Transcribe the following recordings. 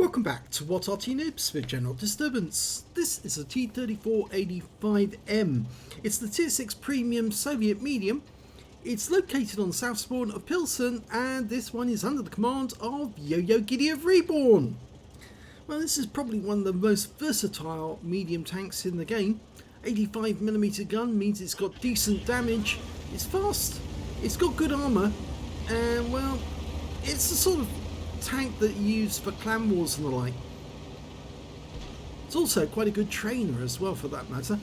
Welcome back to What RT Nibs with General Disturbance. This is a T-3485M. It's the Tier 6 Premium Soviet Medium. It's located on the south spawn of Pilsen, and this one is under the command of Yo-Yo Giddy of Reborn. Well, this is probably one of the most versatile medium tanks in the game. 85mm gun means it's got decent damage, it's fast, it's got good armour, and well, it's the sort of tank that you use for clan wars and the like. It's also quite a good trainer as well, for that matter.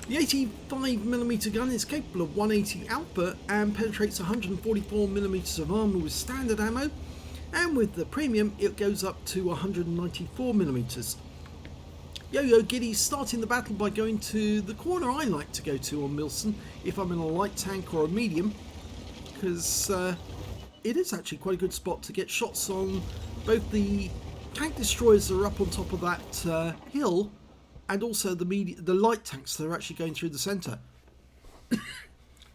The 85mm gun is capable of 180 output and penetrates 144mm of armour with standard ammo, and with the premium it goes up to 194mm. Yo-Yo Giddy's starting the battle by going to the corner I like to go to on Milson if I'm in a light tank or a medium, because it is actually quite a good spot to get shots on both the tank destroyers that are up on top of that hill, and also the light tanks that are actually going through the centre.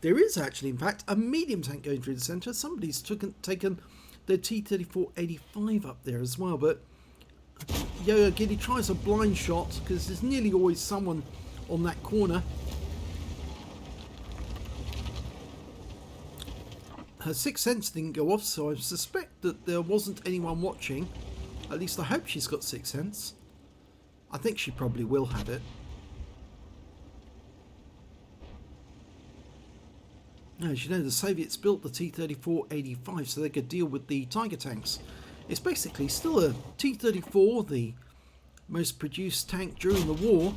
There is actually, in fact, a medium tank going through the centre. Somebody's taken the T-3485 up there as well, but Yo-Yo Giddy tries a blind shot because there's nearly always someone on that corner. Her sixth sense didn't go off, so I suspect that there wasn't anyone watching. At least I hope she's got sixth sense. I think she probably will have it. Now, as you know, the Soviets built the T-3485 so they could deal with the Tiger tanks. It's basically still a T-34, the most produced tank during the war,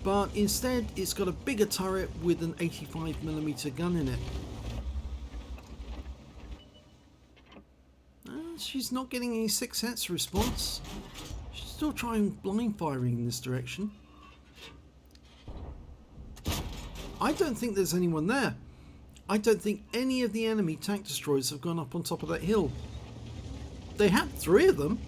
but instead it's got a bigger turret with an 85mm gun in it. She's not getting any sixth sense response. She's still trying blind firing in this direction. I don't think there's anyone there. I don't think any of the enemy tank destroyers have gone up on top of that hill. They had three of them.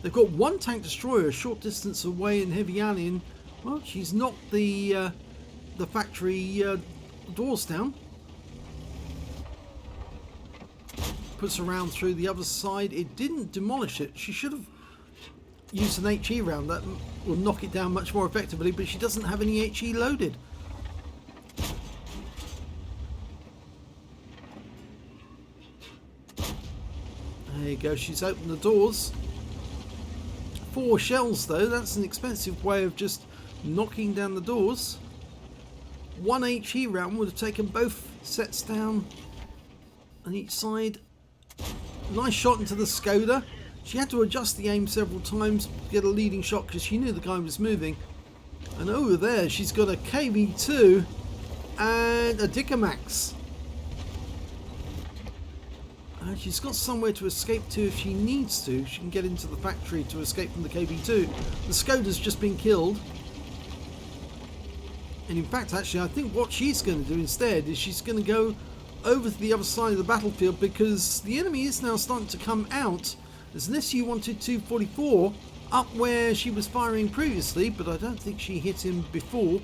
They've got one tank destroyer a short distance away in Heavy Alley, and well, she's knocked the factory doors down. Puts a round through the other side. It didn't demolish it. She should have used an HE round. That will knock it down much more effectively, but she doesn't have any HE loaded. There you go, she's opened the doors. 4 shells though, that's an expensive way of just knocking down the doors. 1 HE round would have taken both sets down on each side. Nice shot into the Skoda. She had to adjust the aim several times to get a leading shot because she knew the guy was moving. And over there she's got a KV2 and a Dicamax. She's got somewhere to escape to if she needs to. She can get into the factory to escape from the KV2. The Skoda's just been killed. And in fact, actually, I think what she's going to do instead is she's going to go over to the other side of the battlefield, because the enemy is now starting to come out. There's an SU-122-44 up where she was firing previously, but I don't think she hit him before.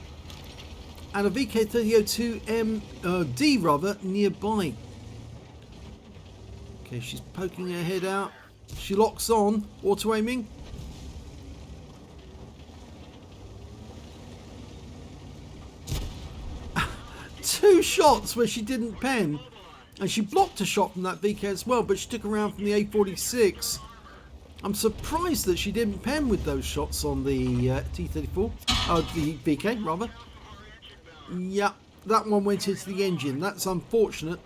And a VK-3002D rather nearby. Okay, she's poking her head out. She locks on, auto-aiming. Two shots where she didn't pen, and she blocked a shot from that VK as well, but she took around from the A46. I'm surprised that she didn't pen with those shots on the T-34, the VK rather. Yeah, that one went into the engine. That's unfortunate.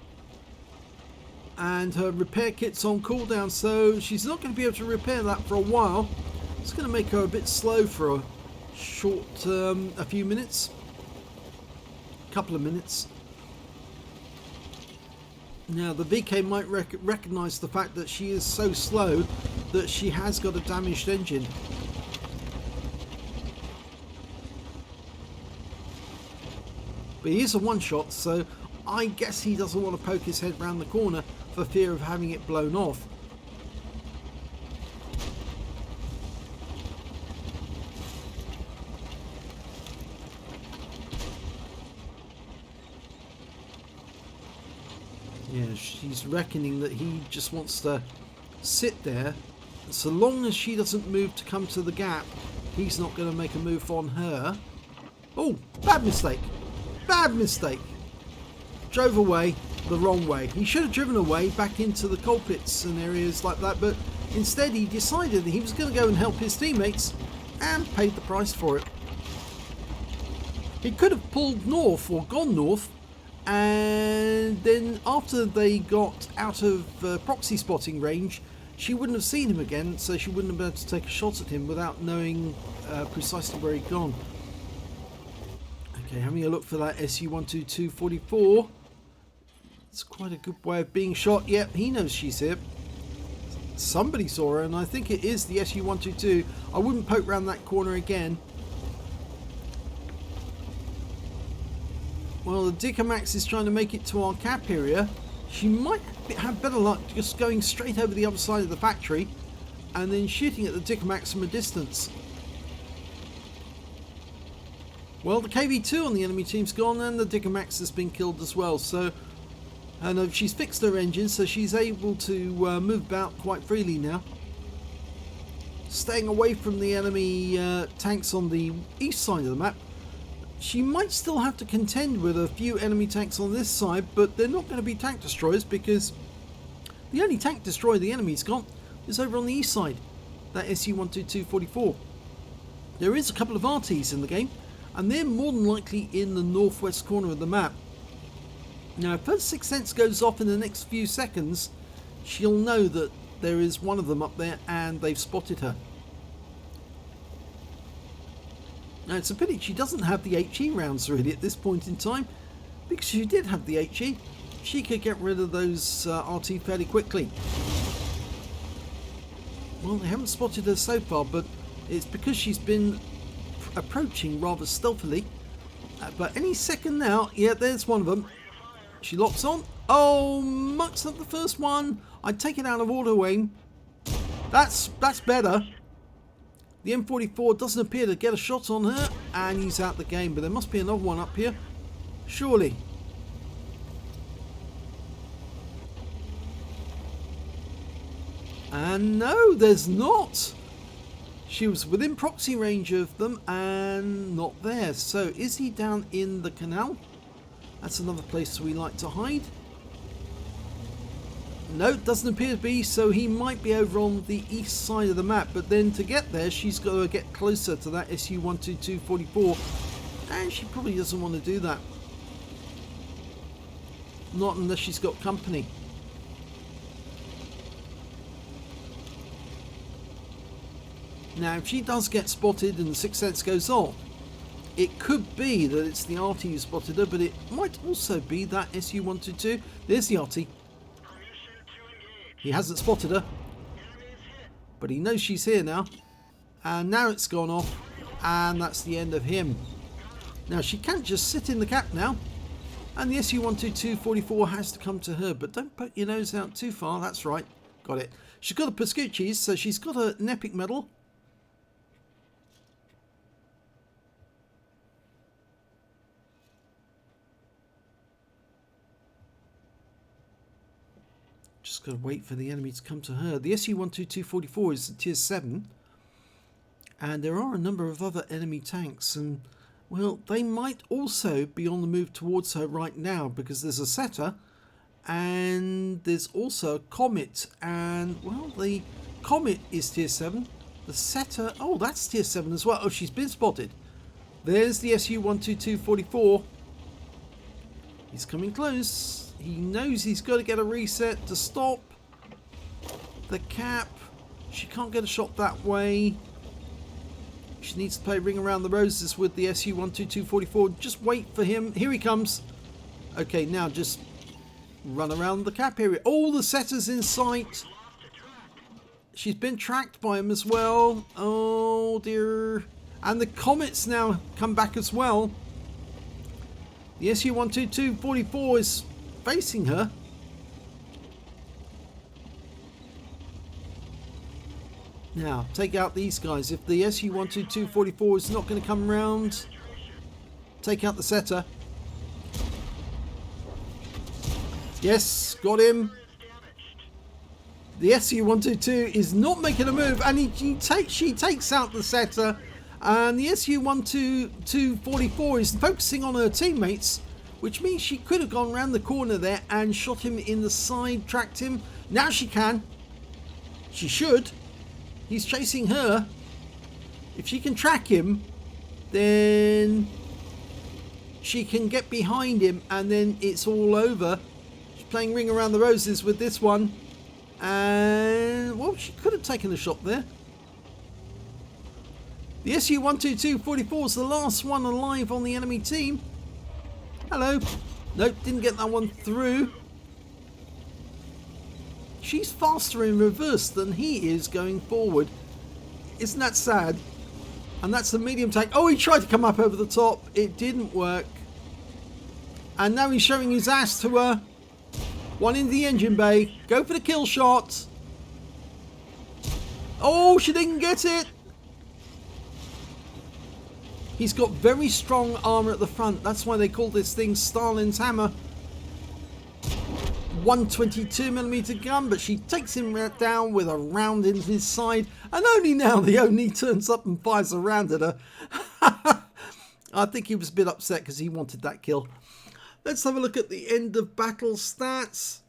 And her repair kit's on cooldown, so she's not going to be able to repair that for a while. It's going to make her a bit slow for a short, a few minutes. Couple of minutes. Now the VK might recognise the fact that she is so slow that she has got a damaged engine. But he is a one shot, so I guess he doesn't want to poke his head round the corner for fear of having it blown off. Yeah, she's reckoning that he just wants to sit there So long as she doesn't move to come to the gap, he's not going to make a move on her. Oh, bad mistake. Bad mistake. Drove away the wrong way. He should have driven away back into the coal pits and areas like that, but instead he decided that he was going to go and help his teammates and paid the price for it. He could have pulled north or gone north, and then after they got out of proxy spotting range, she wouldn't have seen him again, so she wouldn't have been able to take a shot at him without knowing precisely where he'd gone. Okay, having a look for that SU-122-44. It's quite a good way of being shot. Yep, he knows she's here. Somebody saw her, and I think it is the SU-122. I wouldn't poke round that corner again. Well, the Dicker Max is trying to make it to our cap area. She might have better luck just going straight over the other side of the factory and then shooting at the Dicker Max from a distance. Well, the KV-2 on the enemy team's gone, and the Dicker Max has been killed as well. So, and she's fixed her engine, so she's able to move about quite freely now. Staying away from the enemy tanks on the east side of the map. She might still have to contend with a few enemy tanks on this side, but they're not going to be tank destroyers because the only tank destroyer the enemy's got is over on the east side, that SU-122-44. There is a couple of RTs in the game, and they're more than likely in the northwest corner of the map. Now, if her sixth sense goes off in the next few seconds, she'll know that there is one of them up there and they've spotted her. Now, it's a pity she doesn't have the HE rounds really at this point in time, because if she did have the HE, she could get rid of those RT fairly quickly. Well, they haven't spotted her so far, but it's because she's been approaching rather stealthily. But any second now, yeah, there's one of them. She locks on. Oh, mucks up the first one. I'd take it out of auto aim. That's better. The M44 doesn't appear to get a shot on her, and he's out the game. But there must be another one up here, surely. And no, there's not. She was within proxy range of them and not there. So is he down in the canal? That's another place we like to hide. No, doesn't appear to be, so he might be over on the east side of the map. But then to get there, she's got to get closer to that SU-122-44, and she probably doesn't want to do that. Not unless she's got company. Now, if she does get spotted and the sixth sense goes off, it could be that it's the RT who spotted her, but it might also be that SU-122. There's the RT. He hasn't spotted her, but he knows she's here now. And now it's gone off, and that's the end of him. Now, she can't just sit in the cap now, and the SU-122-44 has to come to her, but don't poke your nose out too far. That's right, got it. She's got a Pascucci's, so she's got an epic medal. Just got to wait for the enemy to come to her. The SU-122-44 is tier 7. And there are a number of other enemy tanks. And, well, they might also be on the move towards her right now. Because there's a Setter. And there's also a Comet. And, well, the Comet is tier 7. The Setter... oh, that's tier 7 as well. Oh, she's been spotted. There's the SU-122-44. He's coming close. He knows he's got to get a reset to stop the cap. She can't get a shot that way. She needs to play Ring Around the Roses with the SU-122-44. Just wait for him. Here he comes. Okay, now just run around the cap area. All the Setters in sight. She's been tracked by him as well. Oh dear. And the Comets now come back as well. The SU-122-44 is facing her. Now, take out these guys. If the SU-122-44 is not going to come round, take out the Setter. Yes, got him. The Su-122 is not making a move, and she takes out the setter, and the Su-122-44 is focusing on her teammates, which means she could have gone around the corner there and shot him in the side, tracked him. Now she can. She should. He's chasing her. If she can track him, then she can get behind him, and then it's all over. She's playing Ring Around the Roses with this one. And, well, she could have taken a shot there. The Su-122-44 is the last one alive on the enemy team. Hello. Nope, didn't get that one through. She's faster in reverse than he is going forward. Isn't that sad? And that's the medium tank. Oh, he tried to come up over the top. It didn't work. And now he's showing his ass to her. One in the engine bay. Go for the kill shot. Oh, she didn't get it. He's got very strong armor at the front. That's why they call this thing Stalin's hammer. 122mm gun, but she takes him down with a round in his side, and only now the Oni turns up and fires a round at her. I think he was a bit upset because he wanted that kill. Let's have a look at the end of battle stats.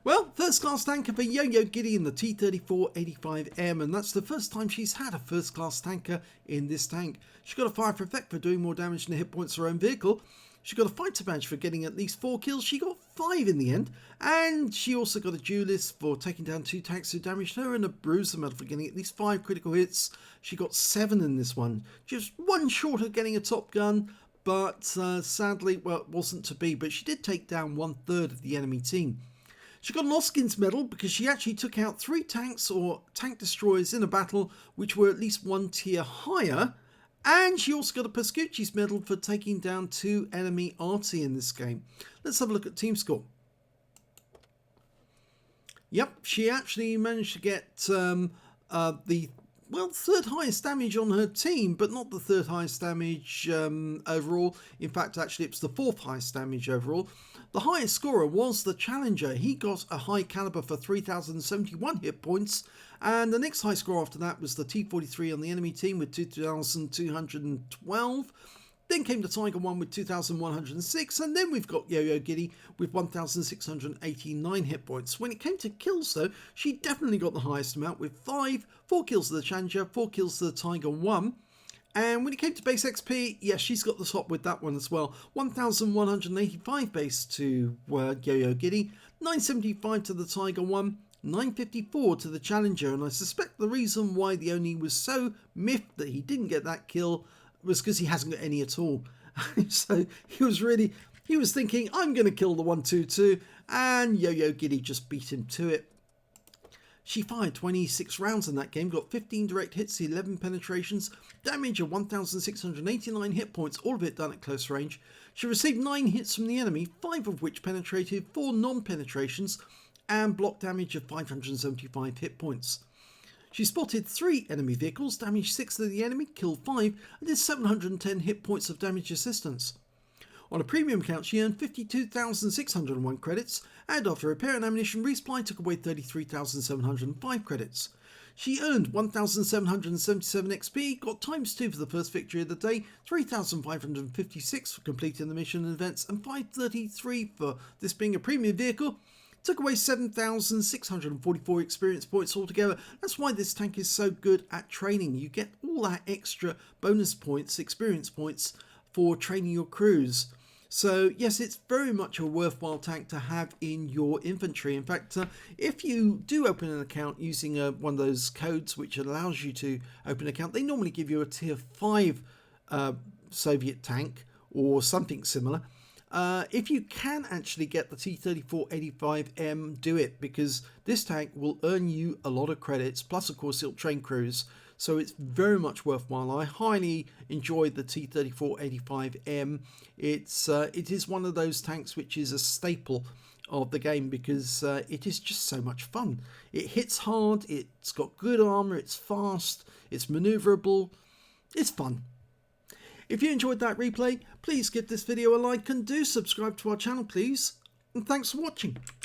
Well, first class tanker for Yo-Yo Giddy in the T-34-85M, and that's the first time she's had a first class tanker in this tank. She got a fire for effect for doing more damage than the hit points of her own vehicle. She got a fighter badge for getting at least 4 kills. She got 5 in the end. And she also got a duelist for taking down 2 tanks who damaged her, and a bruiser medal for getting at least 5 critical hits. She got 7 in this one. Just one short of getting a top gun, but sadly, well, it wasn't to be. But she did take down 1/3 of the enemy team. She got an Oskins medal because she actually took out 3 tanks or tank destroyers in a battle which were at least 1 tier higher. And she also got a Pascucci's medal for taking down 2 enemy arty in this game. Let's have a look at team score. Yep, she actually managed to get the third highest damage on her team, but not the third highest damage overall. In fact, actually, it was the 4th highest damage overall. The highest scorer was the Challenger. He got a high caliber for 3,071 hit points. And the next high score after that was the T-43 on the enemy team with 2,212. Then came the Tiger 1 with 2,106. And then we've got Yo-Yo Giddy with 1,689 hit points. When it came to kills, though, she definitely got the highest amount with 5. 4 kills to the Challenger, 4 kills to the Tiger 1. And when it came to base XP, yes, she's got the top with that one as well. 1,185 base to Yo-Yo Giddy, 975 to the Tiger 1, 954 to the Challenger. And I suspect the reason why the Oni was so miffed that he didn't get that kill was because he hasn't got any at all. So he was thinking, I'm going to kill the 122, and Yo-Yo Giddy just beat him to it. She fired 26 rounds in that game, got 15 direct hits, 11 penetrations, damage of 1,689 hit points, all of it done at close range. She received 9 hits from the enemy, 5 of which penetrated, 4 non-penetrations, and block damage of 575 hit points. She spotted 3 enemy vehicles, damaged 6 of the enemy, killed 5, and did 710 hit points of damage assistance. On a premium account, she earned 52,601 credits, and after repair and ammunition resupply took away 33,705 credits. She earned 1,777 XP, got ×2 for the first victory of the day, 3,556 for completing the mission and events, and 533 for this being a premium vehicle. Took away 7,644 experience points altogether. That's why this tank is so good at training. You get all that extra bonus points, experience points, for training your crews. So yes, it's very much a worthwhile tank to have in your inventory. In fact, if you do open an account using one of those codes which allows you to open an account, they normally give you a tier 5 Soviet tank or something similar. If you can actually get the T-34-85M, do it, because this tank will earn you a lot of credits, plus of course it'll train crews. So it's very much worthwhile. I highly enjoyed the T-34-85M. It is one of those tanks which is a staple of the game because it is just so much fun. It hits hard, it's got good armor, it's fast, it's maneuverable, it's fun. If you enjoyed that replay, please give this video a like and do subscribe to our channel, please. And thanks for watching.